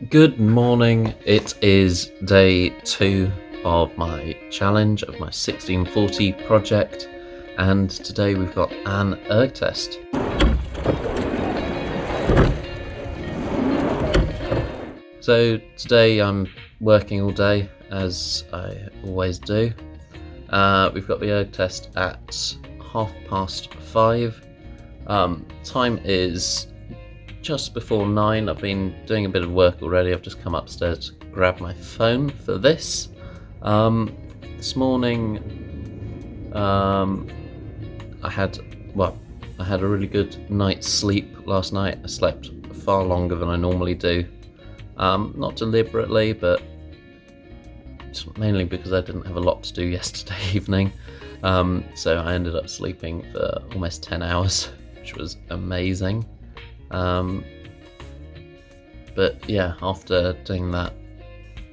Good morning. It is day 2 of my challenge of my 1640 project, and today we've got an erg test. So today I'm working all day as I always do. We've got the erg test at 5:30. Time is just before 9. I've been doing a bit of work already. I've just come upstairs to grab my phone for this. This morning, I had a really good night's sleep last night. I slept far longer than I normally do. Not deliberately, but mainly because I didn't have a lot to do yesterday evening. So I ended up sleeping for almost 10 hours, which was amazing. But yeah, after doing that,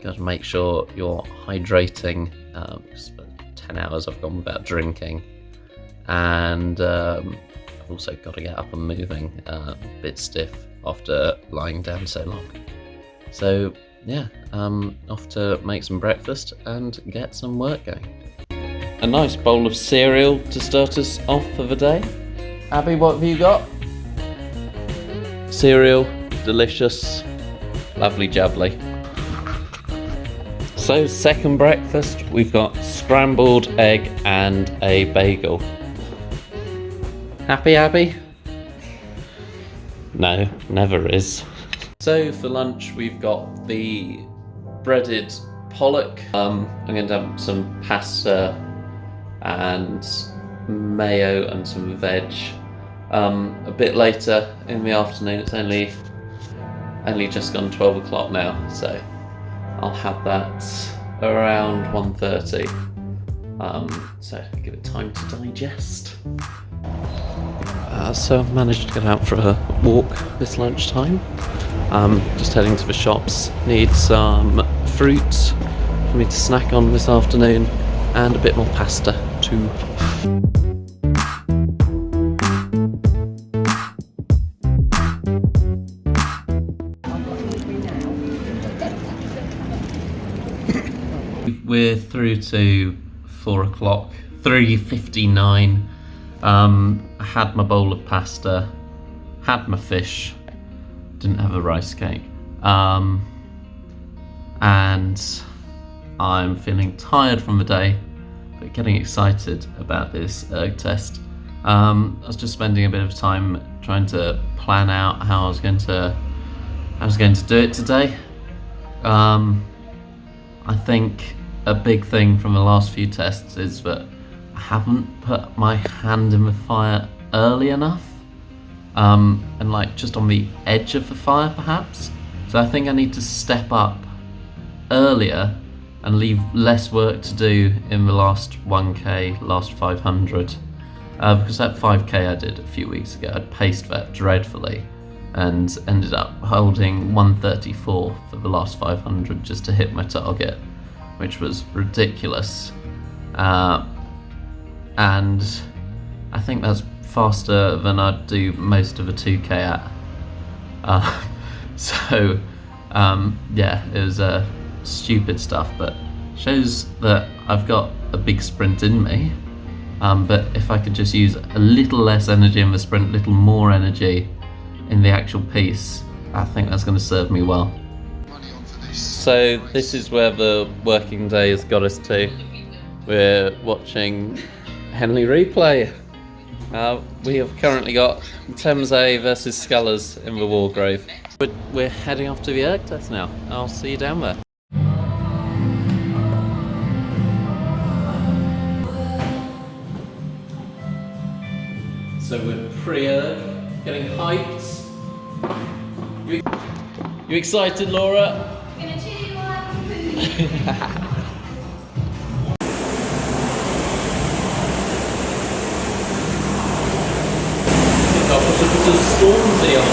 got to make sure you're hydrating. Because for 10 hours I've gone without drinking, and I've also got to get up and moving. A bit stiff after lying down so long. So yeah, off to make some breakfast and get some work going. A nice bowl of cereal to start us off for the day. Abby, what have you got? Cereal, delicious, lovely jubbly. So second breakfast, we've got scrambled egg and a bagel. Happy, Abby? No, never is. So for lunch we've got the breaded pollock. I'm going to have some pasta and mayo and some veg. A bit later in the afternoon, it's only just gone 12 o'clock now, so I'll have that around 1:30. So give it time to digest. So I've managed to get out for a walk this lunchtime. Just heading to the shops. Need some fruit for me to snack on this afternoon, and a bit more pasta too. We're through to 4 o'clock, 3:59. I had my bowl of pasta, had my fish, didn't have a rice cake, and I'm feeling tired from the day, but getting excited about this erg test. I was just spending a bit of time trying to plan out how I was going to do it today. I think a big thing from the last few tests is that I haven't put my hand in the fire early enough, and like just on the edge of the fire perhaps. So I think I need to step up earlier and leave less work to do in the last 1k, last 500, because that 5k I did a few weeks ago, I'd paced that dreadfully and ended up holding 134 for the last 500 just to hit my target, which was ridiculous. And I think that's faster than I'd do most of a 2k at. Yeah, it was stupid stuff, but shows that I've got a big sprint in me. But if I could just use a little less energy in the sprint, a little more energy in the actual piece, I think that's going to serve me well. So this is where the working day has got us to. We're watching Henley replay. We have currently got Thames versus Scullers in the Wargrave. We're heading off to the erg test now. I'll see you down there. So we're pre-erg, getting hyped. You excited, Laura? I'm gonna cheer you on. Put a Stormzy on.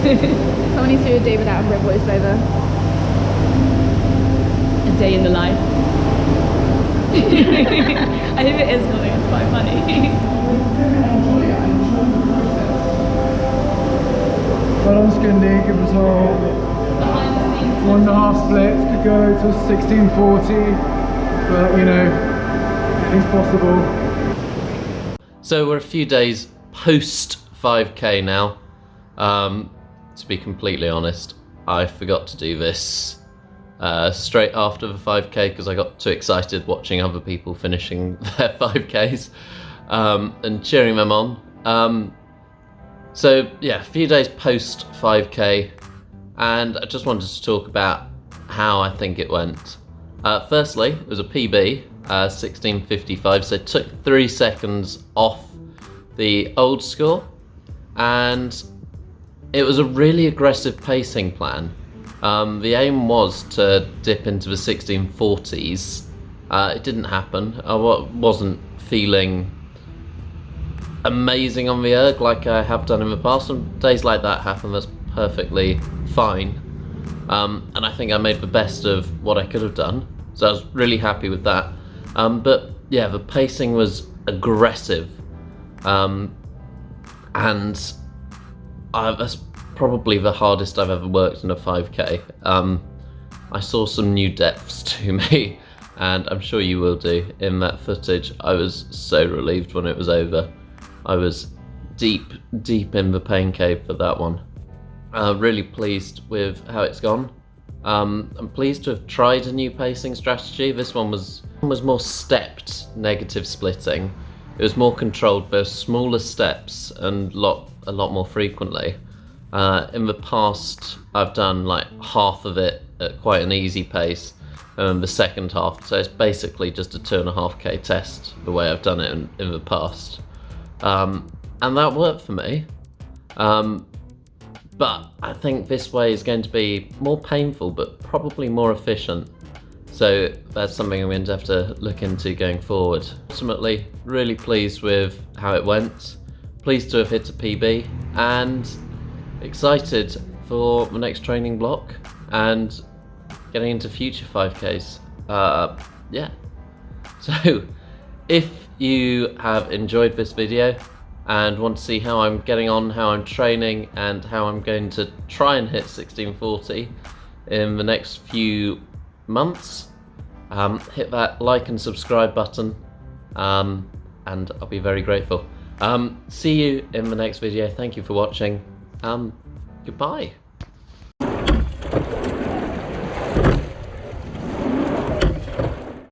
Someone needs to do a day without a Brit voiceover. A day in the life. I think it is coming, it's quite funny. Well on Skindy, good result. 1.5 splits, could go to 1640, but you know, anything's possible. So we're a few days post 5k now. To be completely honest, I forgot to do this straight after the 5k because I got too excited watching other people finishing their 5ks and cheering them on. So yeah, a few days post 5k, and I just wanted to talk about how I think it went. Firstly, it was a PB, 16:55, so it took 3 seconds off the old score, and it was a really aggressive pacing plan. The aim was to dip into the 1640s. It didn't happen. I wasn't feeling amazing on the erg like I have done in the past, and days like that happen. That's perfectly fine. And I think I made the best of what I could have done, so I was really happy with that. But yeah, the pacing was aggressive, and that's probably the hardest I've ever worked in a 5k. I saw some new depths to me, and I'm sure you will do in that footage. I was so relieved when it was over. I was deep in the pain cave for that one. Really pleased with how it's gone. I'm pleased to have tried a new pacing strategy. This one was more stepped negative splitting. It was more controlled. There were smaller steps and a lot more frequently. In the past, I've done like half of it at quite an easy pace, and the second half, so it's basically just a 2.5k test the way I've done it in the past. And that worked for me. But I think this way is going to be more painful, but probably more efficient. So that's something I'm going to have to look into going forward. Ultimately, really pleased with how it went. Pleased to have hit a PB, and excited for the next training block and getting into future 5Ks. Yeah. So if you have enjoyed this video and want to see how I'm getting on, how I'm training, and how I'm going to try and hit 1640 in the next few months, hit that like and subscribe button, and I'll be very grateful. See you in the next video. Thank you for watching. Goodbye.